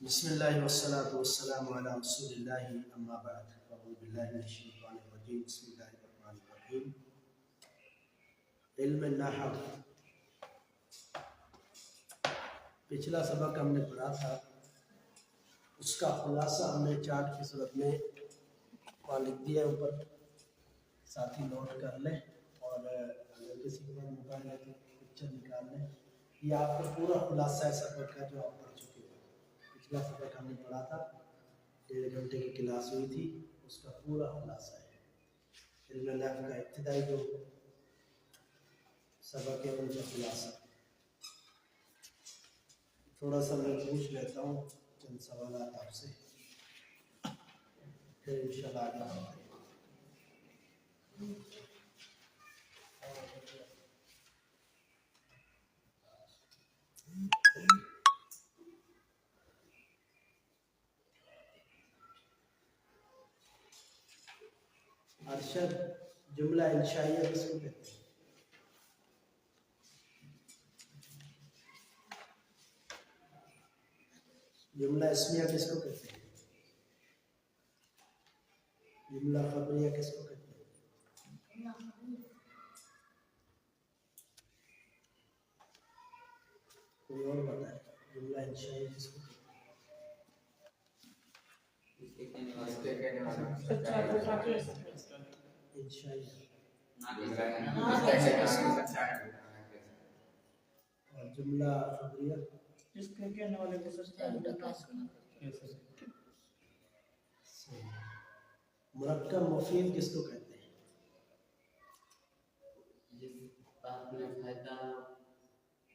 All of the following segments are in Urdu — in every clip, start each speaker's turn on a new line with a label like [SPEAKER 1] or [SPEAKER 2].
[SPEAKER 1] بسم اللہ والصلاة والسلام علی رسول اللہ اما بعد اعوذ باللہ من الشیطان الرجیم بسم اللہ الرحمن الرحیم علم نحو پچھلا سبق ہم نے پڑھا تھا، اس کا خلاصہ ہم نے چارٹ کی صورت میں وہاں لکھ دیا اوپر، ساتھی نوٹ کر لیں اور اگر کسی کے پاس موبائل ہے تو پکچر نکال لیں۔ یہ آپ کا پورا خلاصہ ہے سبق کا جو آپ پڑھ چکے ہیں۔ پچھلا سبق ہم نے پڑھا تھا، 1.5 گھنٹے کی کلاس ہوئی تھی، اس کا پورا خلاصہ ہے علم نحو کا ابتدائی جو سبق ہے ان کا خلاصہ۔ تھوڑا سا میں پوچھ لیتا ہوں چند سوالات آپ سے، پھر انشاءاللہ آگے بڑھتے ہیں۔ ارشد، جملہ انشائیہ کس کو کہتے ہیں؟ جملہ اسمیہ کس کو کہتے ہیں؟ جملہ خبریہ کس کو کہتے ہیں؟ کوئی اور بتائے جملہ انشائیہ کس کو کہتے ہیں؟ انشائیہ اور جملہ خبریہ
[SPEAKER 2] جس کے کہنے والے کو سچتا ہے۔
[SPEAKER 1] مرکب مفید کس کو کہتے ہیں؟
[SPEAKER 3] جس بات میں فائدہ ہو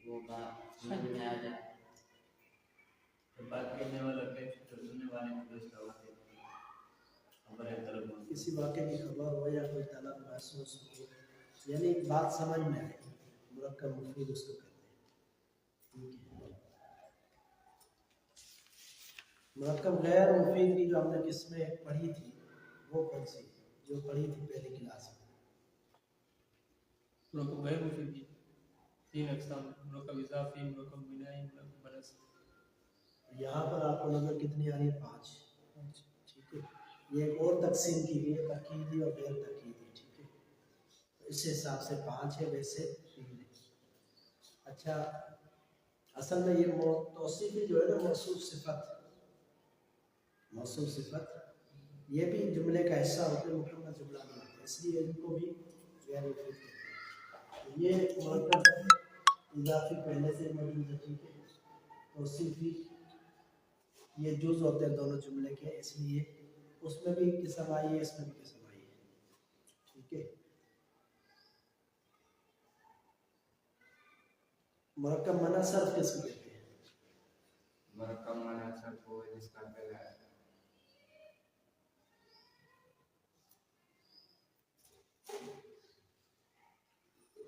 [SPEAKER 3] وہ بات سمجھ میں آ جائے،
[SPEAKER 2] بات کرنے والا تو سننے والے کو دوسرا ہوتے خبر ہے طلب ہو،
[SPEAKER 1] کسی واقعے کی خبر ہو یا کوئی طلب محسوس ہو، یعنی بات سمجھ میں آئے، مرکب مفید اس کو کہتے ہیں۔ مرکب غیر مفید کی جو ہم نے قسمیں پڑھی تھی وہ کون سی جو پڑھی تھی پہلی کلاس میں؟
[SPEAKER 2] مرکب غیر مفید کی 3 اقسام، مرکب اضافی، مرکب بنائی، مرکب برس۔
[SPEAKER 1] یہاں پر آپ کو نظر کتنی آ رہی ہے؟ 5۔ ٹھیک ہے، یہ ایک اور تقسیم کی گئی ہے، تاکیدی اور غیر تاکیدی۔ ٹھیک ہے، اس حساب سے 5 ہے، ویسے 3 ہے۔ اچھا، اصل میں یہ توصیفی جو ہے نا موصوف صفت، موصوف صفت یہ بھی جملے کا حصہ ہوتے ہیں، مکمل جملہ نہیں ہوتا، اس لیے ان کو بھی غیر مفید کہتے ہیں۔ یہ مرکب اضافی پہلے سے موجود ہے، ٹھیک ہے، توصیفی یہ جز ہوتے ہیں دونوں جملے کے، اس لیے اس میں بھی قسم آئی ہے، اس میں بھی قسم آئی ہے۔ ٹھیک ہے، مرکب منع صرف کس کو کہتے ہیں؟
[SPEAKER 3] مرکب مانا صرف وہ جس کا پہلا ہے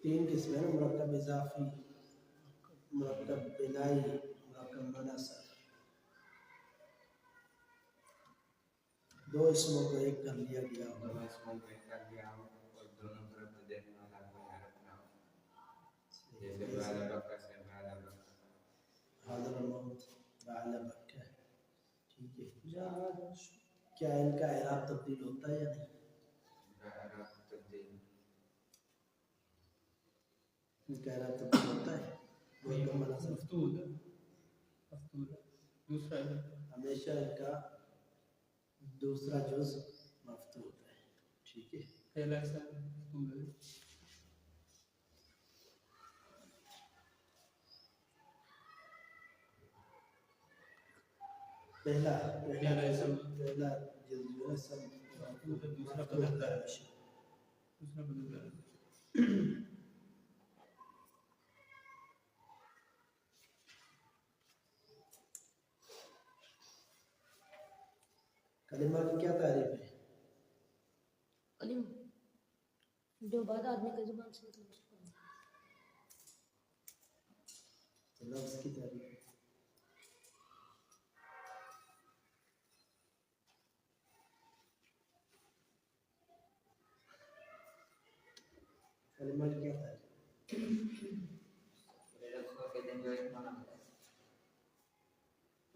[SPEAKER 1] 3 قسمیں ہیں، مرکب اضافی، مرکب بنائی، مرکب منع صرف۔ 2 اسموں کو ایک کر لیا گیا ہوگا۔
[SPEAKER 3] دونوں اسموں کو ایک کر دیا ہو اور دونوں طرف سے دیکھنے والا کوئی حرف نہ ہو، جیسے بعد بکر سے بعد بکر،
[SPEAKER 1] حاضر الموت بعد بکہ۔ ٹھیک ہے، کیا ان کا اعراب تبدیل ہوتا ہے یا نہیں؟
[SPEAKER 3] اعراب تبدیل
[SPEAKER 1] ان کا اعراب تبدیل ہوتا ہے؟ مرکب منع صرف
[SPEAKER 2] مفتوح ہے، مفتوح ہے، دوسرا ہے
[SPEAKER 1] ہمیشہ ان کا دوسرا جز مفتوح ہوتا ہے۔ ٹھیک ہے،
[SPEAKER 2] پہلا ایسا مفتوح ہے۔
[SPEAKER 1] پہلا
[SPEAKER 2] اسم
[SPEAKER 1] پہلا جز جو ہے سب
[SPEAKER 2] مفتوح ہے، دوسرا
[SPEAKER 1] مفتوح ہوتا
[SPEAKER 2] بدلتا
[SPEAKER 1] ہے
[SPEAKER 2] ہے،
[SPEAKER 1] ہمیشہ۔
[SPEAKER 2] دوسرا بدلتا ہے۔
[SPEAKER 1] کلمہ کی کیا تعریف ہے؟
[SPEAKER 4] علم جو بات آدمی کی زبان سے نکلے اس کو
[SPEAKER 1] لفظ کی تعریف ہے۔ کلمہ کی کیا تعریف ہے؟
[SPEAKER 3] لفظ کو کہتے ہیں جو ایک معنی ہوتا ہے۔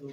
[SPEAKER 1] 2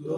[SPEAKER 1] 2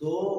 [SPEAKER 1] 2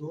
[SPEAKER 1] 2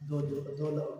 [SPEAKER 1] 2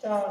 [SPEAKER 1] 4।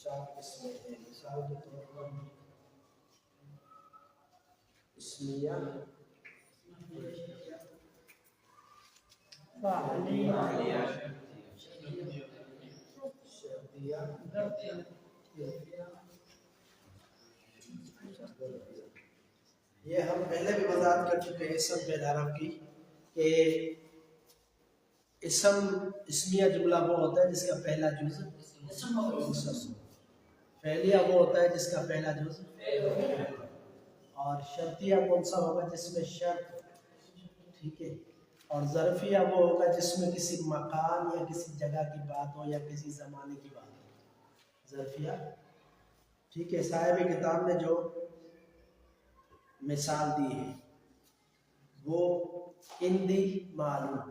[SPEAKER 1] 4 قسمیں ہیں مثال کے طور پر اسمیہ شرطیہ یہ ہم پہلے بھی وضاحت کر چکے ہیں اسم فعل حرف کی کہ اسمیہ جملہ وہ ہوتا ہے جس کا پہلا جز اسم، فعلیہ وہ ہوتا ہے جس کا پہلا جز، اور شرطیہ کون سا ہوگا جس میں شرط، ٹھیک ہے، اور ظرفیہ وہ ہوگا جس میں کسی مکان یا کسی جگہ کی بات ہو یا کسی زمانے کی بات ہو، ظرفیہ، ٹھیک ہے۔ صاحب کتاب نے جو مثال دی ہے وہ اندی معلوم،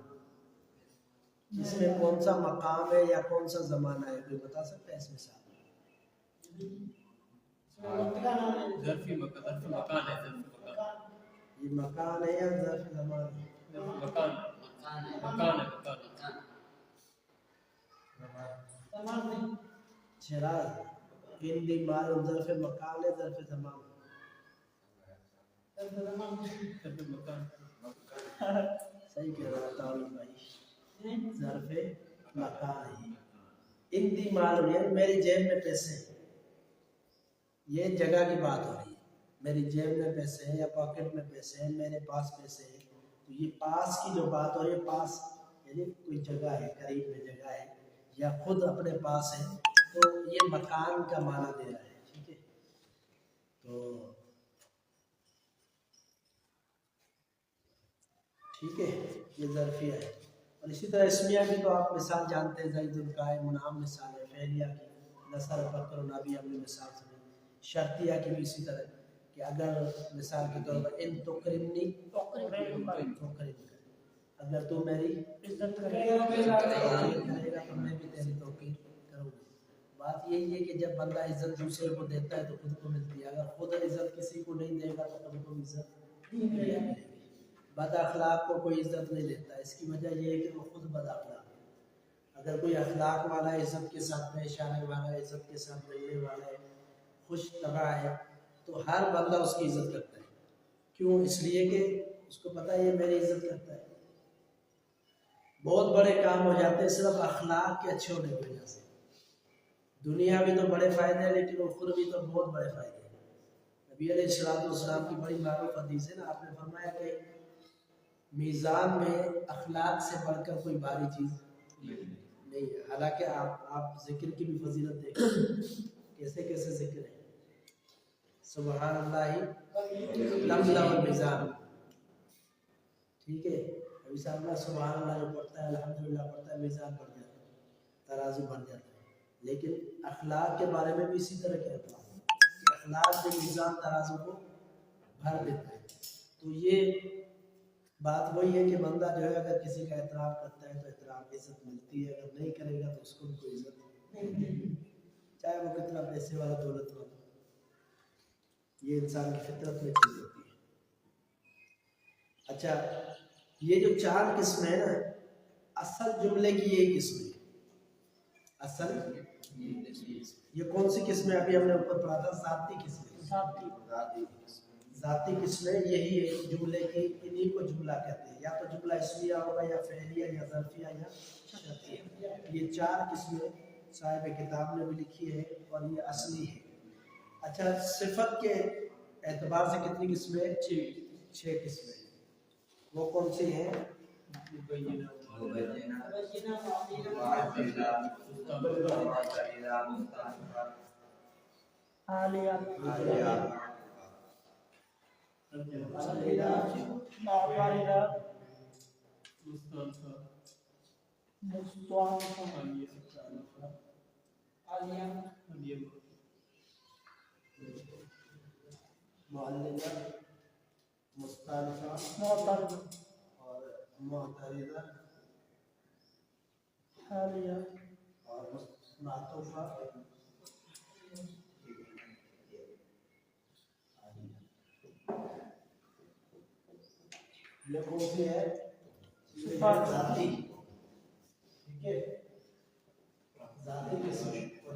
[SPEAKER 1] جس میں کون سا مقام ہے یا کون سا زمانہ ہے، کوئی بتا سکتا ہے اس مثال میں؟
[SPEAKER 2] ظرفی مکان ہے،
[SPEAKER 1] یہ مکان ہے یا ظرف زمان ہے؟
[SPEAKER 2] مکان
[SPEAKER 1] چراغ اندی معلوم ظرف مکان ہے ظرف زمان ہے؟ صحیح کہہ رہا ہے تعالی بھائی، ظرف مکان ہے۔ اندی معلوم یعنی میری جیب میں پیسے ہیں، یہ جگہ کی بات ہو رہی ہے، میری جیب میں پیسے ہیں یا پاکٹ میں پیسے ہیں، میرے پاس پیسے ہیں، تو یہ پاس کی جو بات ہو رہی ہے، پاس یعنی کوئی جگہ ہے، قریب میں جگہ ہے یا خود اپنے پاس ہے، تو یہ مکان کا معنی دے رہا ہے، ٹھیک ہے۔ تو ٹھیک ہے، یہ ظرفیہ ہے۔ اور اسی طرح اسمیہ کی تو آپ مثال جانتے ہیں، زید القائم منعام مثال ہے، فعلیہ کی نصر فکر و نبی اپنی مثال سے، شرطیہ کی بھی اسی طرح کہ اگر مثال کے طور پر ان تکرمنی اگر تو میری عزت کرے گا تو میں بھی تیری توقیر کروں گا۔ بات یہی ہے کہ جب بندہ عزت دوسرے کو دیتا ہے تو خود کو ملتی ہے، اگر خود عزت کسی کو نہیں دے گا تو خود کو عزت نہیں ملے گی۔ بد اخلاق کو کوئی عزت نہیں دیتا، اس کی وجہ یہ ہے کہ وہ خود بد اخلاق ہے۔ اگر کوئی اخلاق والا ہے، عزت کے ساتھ پیش آنے والا ہے، عزت کے ساتھ ملنے والا ہے، خوش طبع ہے، تو ہر بندہ اس کی عزت کرتا ہے۔ کیوں؟ اس لیے کہ اس کو پتہ ہے یہ میری عزت کرتا ہے۔ بہت بڑے کام ہو جاتے ہیں صرف اخلاق کے اچھے ہونے کی وجہ سے، دنیا میں تو بڑے فائدے ہیں لیکن اخروی بھی تو بہت بڑے فائدے ہیں۔ نبی علیہ السلام کی بڑی معروف حدیث ہے نا، آپ نے فرمایا کہ میزان میں اخلاق سے بڑھ کر کوئی بھاری چیز نہیں ہے۔ حالانکہ آپ ذکر کی بھی فضیلت دیکھیں، کیسے کیسے ذکر ہے، سبحان اللہ تملا المیزان، ٹھیک ہے، ابھی صاحب سبحان اللہ جو پڑھتا ہے، الحمدللہ پڑھتا ہے، میزان بڑھ جاتا ہے، ترازو بڑھ جاتا ہے۔ لیکن اخلاق کے بارے میں بھی اسی طرح کہتا ہوں کہ اخلاق سے میزان ترازو کو بھر دیتا ہے۔ تو یہ بات وہی ہے کہ بندہ جو ہے اگر کسی کا احترام کرتا ہے تو احترام کی عزت ملتی ہے، اگر نہیں کرے گا تو اس کو بھی کوئی عزت نہیں ملے گی، چاہے وہ کتنا پیسے والا دولت والا، یہ انسان کی فطرت میں چیز ہوتی ہے۔ اچھا، یہ جو 4 قسمیں ہیں نا، اصل جملے کی یہی قسم ہے۔ اصل یہ کون سی قسمیں ابھی ہم نے اوپر پڑھا تھا؟ ذاتی قسمیں، ذاتی قسمیں یہی ہے جملے کی، انہی کو جملہ کہتے ہیں، یا تو جملہ اسمیہ ہوگا یا فعلیہ یا ظرفیہ یا شرطیہ۔ یہ 4 قسمیں صاحب کتاب نے بھی لکھی ہے اور یہ اصلی ہے۔ اچھا، صفت کے اعتبار سے کتنی قسمیں؟ 6 قسمیں۔ وہ کون سی ہیں؟ معلّقہ، مستعرفہ اور معترضہ اور معطوفہ۔ یہ کون سی ہے؟ ذاتی، ٹھیک ہے، ذاتی قسم، اور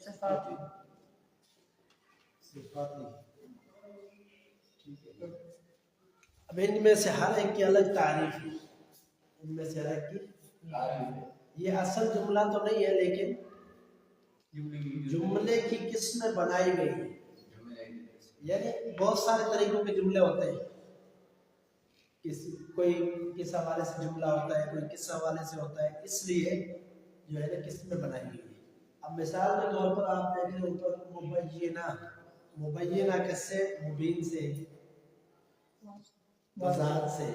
[SPEAKER 4] صفاتی
[SPEAKER 1] صفاتی ٹھیک ہے. اب ان میں سے ہر ایک کی الگ تعریف ہے، ان میں سے ہر ایک کی تعریف ہے. یہ اصل جملہ تو نہیں ہے لیکن جملے کی قسمیں بنائی گئی ہیں. یعنی بہت سارے طریقوں کے جملے ہوتے ہیں، کوئی کس حوالے سے جملہ ہوتا ہے، کوئی کس حوالے سے ہوتا ہے، اس لیے جو ہے نا قسمیں بنائی گئی ہیں. اب مثال کے طور پر آپ دیکھ لیں اوپر مبینہ، مبینہ کس سے؟ مبین سے، وضاحت سے،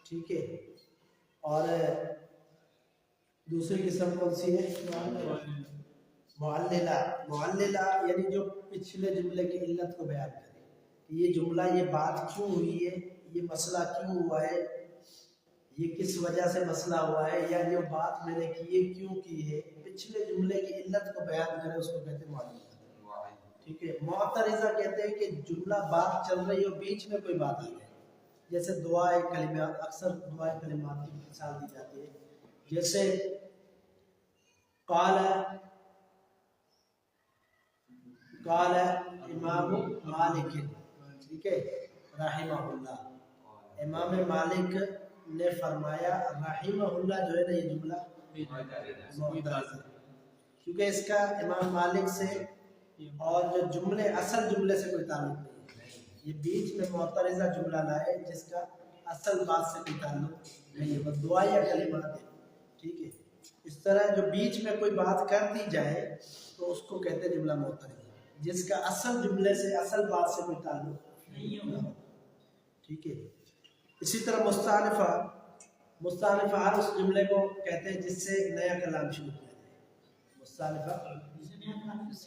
[SPEAKER 1] ٹھیک ہے. اور دوسری قسم کون سی ہے؟ معللہ. معللہ یعنی جو پچھلے جملے کی علت کو بیان کرے کہ یہ جملہ، یہ بات کیوں ہوئی ہے، یہ مسئلہ کیوں ہوا ہے، یہ کس وجہ سے مسئلہ ہوا ہے، یا یہ بات میں نے کی ہے کیوں کی ہے، پچھلے جملے کی علت کو بیان کرے، اس کو کہتے ہیں معللہ. ٹھیک ہے. معترضہ کہتے ہیں کہ جملہ بات چل رہی ہو، بیچ میں کوئی بات آ جائے، جیسے دعائے کلمات، اکثر دعائے کلمات کی مثال دی جاتی ہے، جیسے قال امام مالک، ٹھیک ہے، رحمہ اللہ، امام مالک نے فرمایا، رحمہ اللہ جو ہے نا یہ جملہ معترض ہے، کیونکہ اس کا امام مالک سے اور جو جملے اصل جملے سے کوئی تعلق نہیں ہے. یہ بیچ میں معترضہ جملہ لائے جس کا اصل بات سے کوئی تعلق نہیں ہے، بس دعا یا کلمات ہے. ٹھیک ہے. اس طرح جو بیچ میں کوئی بات کر دی جائے تو اس کو کہتے ہیں جملہ معترضہ، جس کا اصل جملے سے، اصل بات سے کوئی تعلق نہیں ہو. ٹھیک ہے. اسی طرح مستانفہ، مستانفہ ہر اس جملے کو کہتے ہیں جس سے نیا کلام شروع کیا جائے. مستانفہ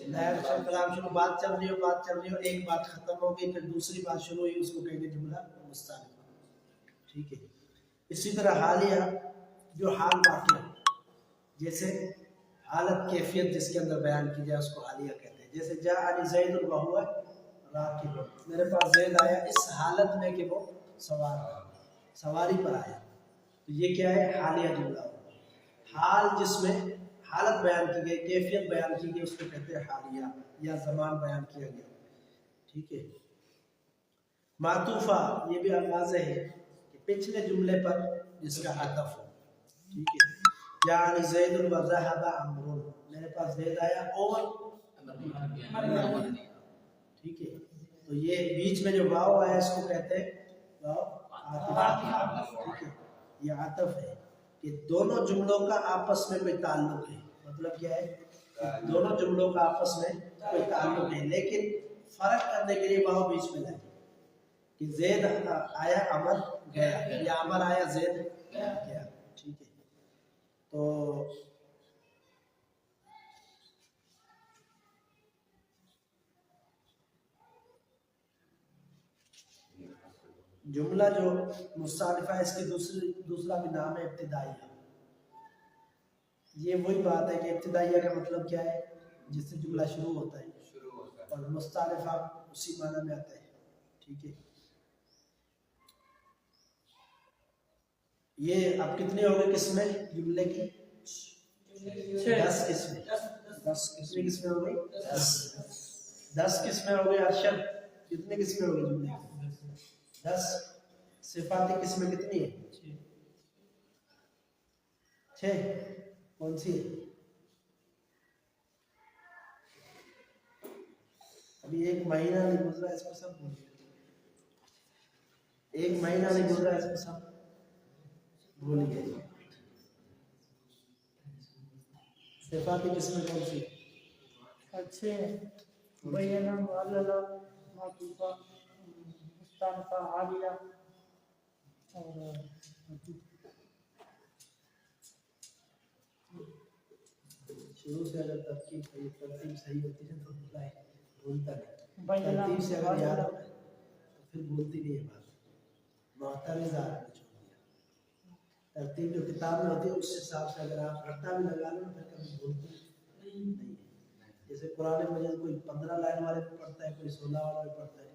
[SPEAKER 1] نیا کلام شروع، بات چل رہی ہو، بات چل رہی ہو، ایک بات ختم ہو گئی، پھر دوسری بات شروع ہوئی، اس کو کہیں گے جملہ مستانفہ. ٹھیک ہے. اسی طرح حالیہ، جو حال واقعہ، جیسے حالت کیفیت جس کے اندر بیان کی جائے اس کو حالیہ کہتے ہیں. جیسے جاءنی زید وہو راکب، میرے پاس زید آیا اس حالت میں کہ وہ سوار تھا، سواری پر آیا. تو یہ کیا ہے؟ حالیہ جملہ. حال جس میں حالت بیان کی گئی، کیفیت بیان کی گئی، اس کو کہتے ہیں حالیہ، یا زمان بیان کیا گیا. ٹھیک ہے. معطوفہ، یہ بھی واضح ہے کہ پچھلے جملے پر جس کا عطف ہو. ٹھیک ہے. یعنی زید وذهب عمرو، میرے پاس زید آیا اور ٹھیک ہے. تو یہ بیچ میں جو واو آیا اس کو کہتے ہیں واو عاطف. ٹھیک ہے. یہ عطف ہے کہ دونوں جملوں کا آپس میں کوئی تعلق ہے. مطلب کیا ہے؟ دونوں جملوں کا آپس میں کوئی تعلق ہے، لیکن فرق کرنے کے لیے واو بیچ میں لائے کہ زید آیا عمر گیا، یا عمر آیا زید گیا. ٹھیک ہے. تو جملہ جو مستانفہ ہے، اس کی دوسرا بھی نام ہے ابتدائیہ. یہ وہی بات ہے کہ ابتدائیہ کا مطلب کیا ہے؟ جس سے جملہ شروع ہوتا ہے، اور مستانفہ اسی معنی میں آتا ہے. ٹھیک ہے. یہ اب کتنی ہو گئی قسمیں جملے کی؟ 10 قسمیں. 10 کتنی قسمیں ہو گئی؟ 10 قسمیں ہو گئی. ارشد کتنی قسمیں ہو گئی جملے کی؟ 10. صفاتی قسمیں کتنی ہیں؟ 6. کون سی ہے؟ ابھی ایک مہینہ نہیں گزرا اس کو سب بھول گئے. ایک مہینہ نہیں گزرا اس کو سب بھول گئے. صفاتی قسمیں کون سی؟
[SPEAKER 4] اچھے بیانہ، معللہ، معطوفہ، مستانفہ، حالیہ اور
[SPEAKER 1] شروع سے اگر ترتیب صحیح ہوتی ہے تو بھولتا نہیں.
[SPEAKER 4] بیانہ،
[SPEAKER 1] ترتیب سے اگر یاد ہوتا ہے تو پھر بھولتی نہیں ہے بات. معترضہ آپ نے چھوڑ دیا. ترتیب جو کتاب میں ہوتی ہے اس حساب سے اگر آپ رٹا بھی لگا لو پھر کبھی بھولتی نہیں ہے. جیسے قرآن مجید کوئی 15 لائن والے کو پڑھتا ہے، کوئی 16 والا بھی پڑھتا ہے.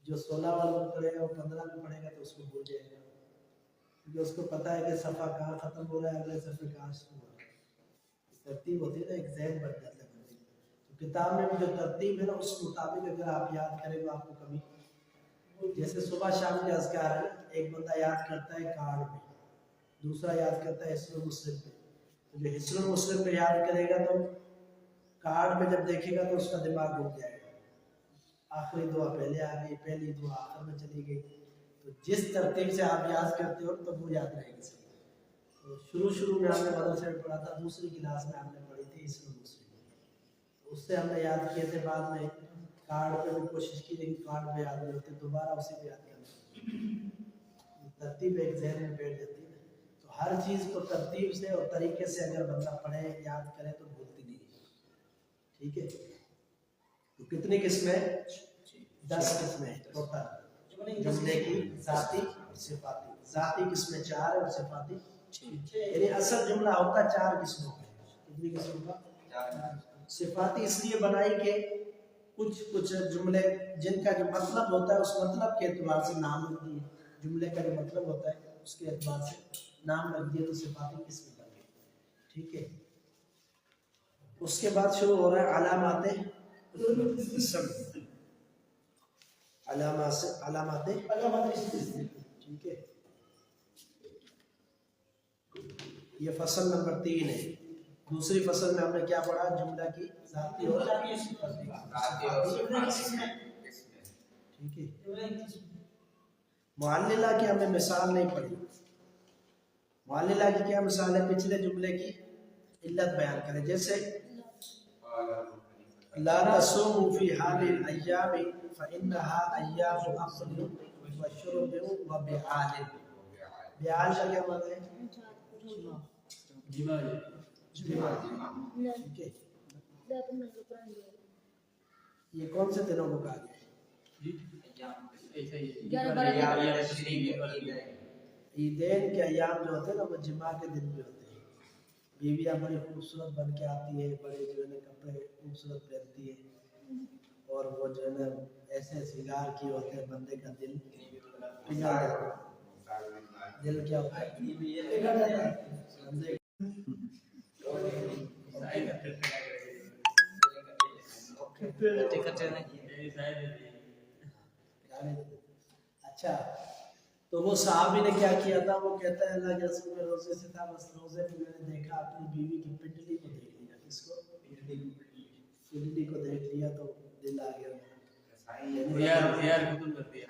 [SPEAKER 1] جو 16 والا کو پڑھے گا وہ 15 میں پڑھے گا تو اس کو بھول جائے گا، کیونکہ اس کو پتہ ہے کہ صفحہ کہاں ختم ہو رہا ہے، اگلے صفحے کہاں شروع ہو رہا ہے. ترتیب ہوتی ہے نا، ایک ذہن بن جاتا ہے بندے کا. تو کتاب میں بھی جو ترتیب ہے نا اس مطابق اگر آپ یاد کریں تو آپ کو کبھی، جیسے صبح شام کے اذکار ہے، ایک بندہ یاد کرتا ہے کارڈ میں، دوسرا یاد کرتا ہے حسن مسلم پہ. تو جو حسن مسلم پہ یاد کرے گا تو کارڈ میں جب دیکھے گا تو اس کا دماغ گھوم جائے گا، آخری دعا پہلے آ گئی، پہلی دعا آخر میں چلی گئی. تو جس ترتیب سے آپ یاد کرتے ہو تو وہ یاد رہے گی صحیح. تو شروع میں ہم نے مدرسے میں پڑھا تھا، دوسری کلاس میں ہم نے پڑھی تھی حسن مسلم. اس سے ہم نے یاد کیے تھے، بعد میں کارڈ پہ بھی کوشش کی لیکن کارڈ میں یاد نہیں ہوتے، دوبارہ اسے بھی یاد کرنا. ترتیب ایک ذہن میں بیٹھ جاتی ہے. تو ہر چیز کو ترتیب سے اور طریقے سے اگر بندہ پڑھے یاد کرے تو بھولتی نہیں ہے. ٹھیک ہے. تو کتنی قسمیں؟ 10 قسمیں ٹوٹل جملے کی، ذاتی اور صفاتی. ذاتی قسمیں 4 اور صفاتی 6. یعنی اصل جملہ ہوتا 4 قسموں کا. کتنی قسموں کا؟ صفاتی اس لیے بنائی کہ کچھ جملے جن کا جو مطلب ہوتا ہے اس مطلب کے اعتبار سے نام رکھ دیے. جملے کا جو مطلب ہوتا ہے اس کے اعتبار سے نام رکھ دیے تو صفاتی قسم بن گئی. ٹھیک ہے. اس کے بعد شروع ہو رہا ہے علامات اسم. علامات. ٹھیک ہے. یہ فصل نمبر 3 ہے. دوسری فصل میں ہم نے کیا پڑھا؟ جملہ کی ذاتی اور صفاتی. ٹھیک ہے. معللہ کی ہم نے مثال نہیں پڑھی. معللہ کی کیا مثال ہے؟ پچھلے جملے کی علت بیان کریں. جیسے لا تصوموا في هذه الايام فانها ايام اكل وشرب وبعال. بعال کا کیا مطلب ہے؟
[SPEAKER 2] جمع.
[SPEAKER 1] ٹھیک ہے. یہ کون سے دنوں کو کہا گیا؟
[SPEAKER 2] ایسا ہی ہے.
[SPEAKER 4] 11
[SPEAKER 1] عیدین کے ایام جو ہوتے ہیں نا وہ جمعہ کے دن بھی ہوتے ہیں. بیویاں بڑی خوبصورت بن کے آتی ہیں، بڑے جو ہے نا کپڑے خوبصورت پہنتی ہیں، اور وہ جو ہے نا ایسے سنگار کیے ہوتے ہیں، بندے کا دل پگھل جاتا ہے. دل کیا ہوتا ہے؟ پگھل جاتا ہے بندے. اچھا، تو وہ صحابی نے کیا کیا تھا؟ وہ کہتا ہے اللہ کے رسول میں روزے سے تھا، بس روزے میں میں نے دیکھا اپنی بیوی کی پنڈلی کو دیکھ لیا. کس کو؟ پنڈلی کو دیکھ لیا تو دل آ گیا.
[SPEAKER 2] زیار ختم کرتی ہے.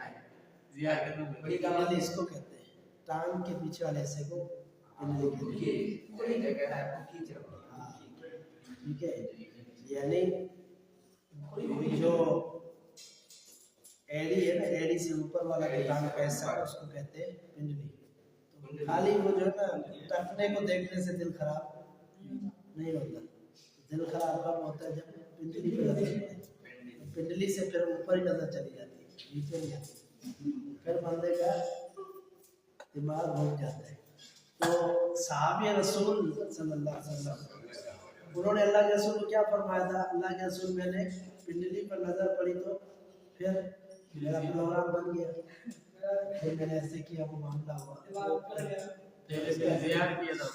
[SPEAKER 2] زیار ختم
[SPEAKER 1] بڑی پنڈلی اس کو کہتے ہیں، ٹانگ کے پیچھے والے حصے کو پنڈلی کہتے ہیں. ٹھیک ہے. یعنی جو ایڑی ہے نا، ایڑی سے اوپر والا جو ٹانگ کا حصہ ہے اس کو کہتے ہیں پنڈلی. تو خالی وہ جو ہے نا ٹکنے کو دیکھنے سے دل خراب نہیں ہوتا. دل خراب کب ہوتا ہے؟ جب پنڈلی پہ نظر پڑے. پنڈلی سے پھر اوپر ہی نظر چلی جاتی ہے، نیچے نہیں آتی، پھر بندے کا دماغ گھوم جاتا ہے. تو صحابی رسول صلی اللہ علیہ وسلم انہوں نے اللہ کے رسول کو کیا فرمایا تھا؟ اللہ کے رسول میں نے پنڈلی پر نظر پڑی تو پھر میرا پروگرام بن گیا، پھر میں نے ایسے کیا، وہ معاملہ ہوا.
[SPEAKER 2] زیار کیا تھا.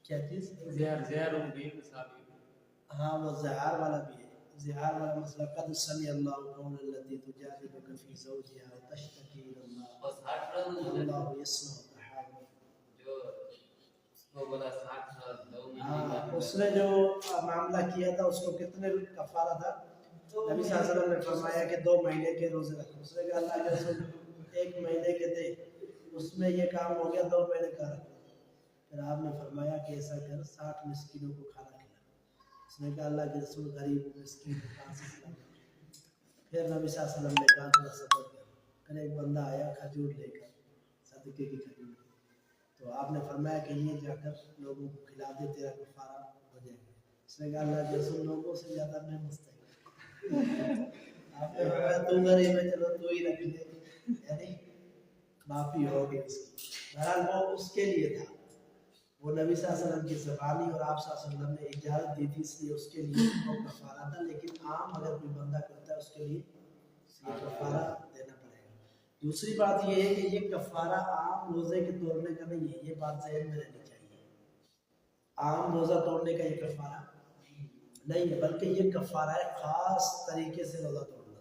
[SPEAKER 1] کیا چیز؟
[SPEAKER 2] زیار ہو گئی مثال.
[SPEAKER 1] ہاں وہ زہار والا بھی ہے. زہار والا مسئلہ قد سمع اللہ قول التي تجادلك في زوجها وتشتكي الى الله والله يسمع تحاوركم.
[SPEAKER 3] وہ بولا 60
[SPEAKER 1] ہاں اس نے جو معاملہ کیا تھا اس کو کتنے کفارہ تھا؟ نبی صلی اللہ علیہ وسلم نے فرمایا کہ 2 مہینے کے روزے رکھو. اس نے کہا اللہ کے رسول 1 مہینے کے تھے، اس میں یہ کام ہو گیا، 2 مہینے کا رکھو. پھر آپ نے فرمایا کہ ایسا کر 60 مسکینوں کو کھانا کھلا. اس نے کہا اللہ کے رسول غریب مسکین کو کہاں سے کھلاؤں؟ پھر نبی صلی اللہ علیہ وسلم نے کہا تھوڑا صبر کر. پھر ایک بندہ آیا کھجور لے کر، صدقے کی کھجور. تو آپ نے فرمایا کہ یہ جا کر لوگوں کو کھلا دے، تیرا کفارہ ہو جائے گا. اس نے کہا اللہ کے رسول لوگوں سے زیادہ میں مستحق. آپ نے فرمایا تو غریب ہے، چلو تو ہی رکھ لے، یعنی معافی ہو گئی اس کی. بہرحال وہ اس کے لیے تھا، وہ نبی صلی اللہ علیہ وسلم کی زبانی اور آپ صلی اللہ علیہ وسلم نے اجازت دی تھی، اس لیے اس کے لیے وہ کفارہ تھا. لیکن عام اگر کوئی بندہ کرتا ہے اس کے لیے یہ کفارہ دینا پڑے گا. دوسری بات یہ ہے کہ یہ کفارہ عام روزے کے توڑنے کا نہیں ہے، یہ بات ذہن میں رہنی چاہیے. عام روزہ توڑنے کا یہ کفارہ نہیں ہے، بلکہ یہ کفارہ ہے خاص طریقے سے روزہ توڑنا.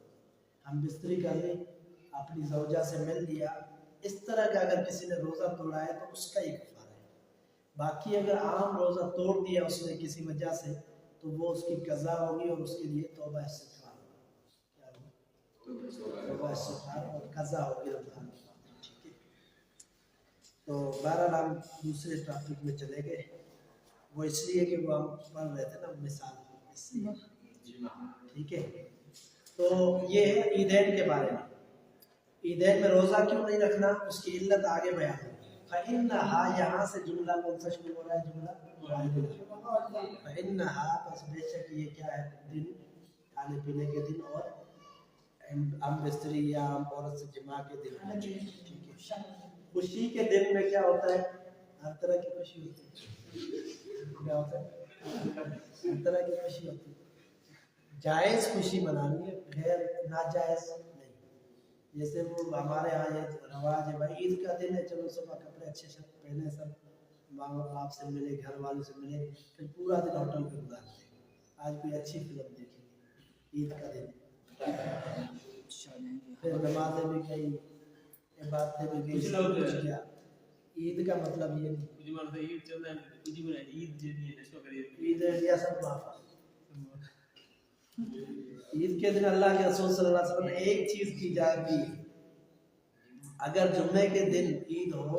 [SPEAKER 1] ہم بستری کر لی، اپنی زوجہ سے مل لیا، اس طرح کا اگر کسی نے روزہ توڑا ہے تو اس کا یہ کفارہ ہے. باقی اگر عام روزہ توڑ دیا اس نے کسی وجہ سے تو وہ اس کی قضا ہوگی اور اس کے لیے توبہ استغفار ہوگا. کیا ہوگا؟ توبہ استغفار اور قضا ہوگی رمضان کی. ٹھیک ہے، تو بہرحال ہم دوسرے ٹاپک میں چلے گئے. وہ اس لیے کہ وہ ہم پڑھ رہے تھے نا مثال، اس لیے. ٹھیک ہے، تو یہ ہے عیدین کے بارے میں. عیدین میں روزہ کیوں نہیں رکھنا، اس کی علت آگے بیان ہے. فَإِنَّهَا یہاں سے جملہ منفصل ہو رہا ہے، جملہ فَإِنَّهَا بس بے شک یہ کیا ہے، دن کھانے پینے کے دن اور ہم بستری یا ہم عورت سے جماع کے دن. ٹھیک ہے، خوشی کے دن میں کیا ہوتا ہے، ہر طرح کی خوشی ہوتی ہے. کیا ہوتا ہے، ہر طرح کی خوشی ہوتی ہے. جائز خوشی منانی ہے، غیر ناجائز نہیں. جیسے وہ ہمارے ہاں یہ رواج ہے بھائی عید کا دن ہے، چلو صبح کپڑے اچھے سے پہنے، سب ماں باپ سے ملے، گھر والوں سے ملے، پھر پورا دن ہوٹل پہ گزارتے ہیں. آج کوئی اچھی فلم دیکھیں گے عید کا دن، پھر نمازیں بھی گئی، عبادتیں بھی گئی، سب کچھ کیا. عید کا مطلب یہ نہیں.
[SPEAKER 2] کچھ مرد عید چل رہا ہے، کچھ بھی نہیں، عید جو نہیں ہے نشو کریے.
[SPEAKER 1] عید انڈیا سب معاف. عید کے دن اللہ کے رسول صلی اللہ علیہ وسلم نے ایک چیز کی اجازت دی، اگر جمعے کے دن عید ہو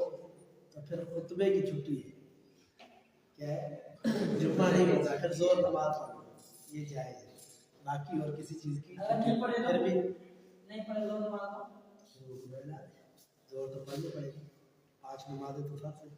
[SPEAKER 1] تو پھر خطبے کی چھٹی ہے. کیا ہے، جمعہ نہیں ہوتا، پھر زور نماز پڑھو، یہ جائز ہے. باقی اور کسی چیز کی پھر بھی نہیں پڑھے زور نماز، زور تو پڑھنی پڑے گی. 5 نمازیں تو فرض ہیں.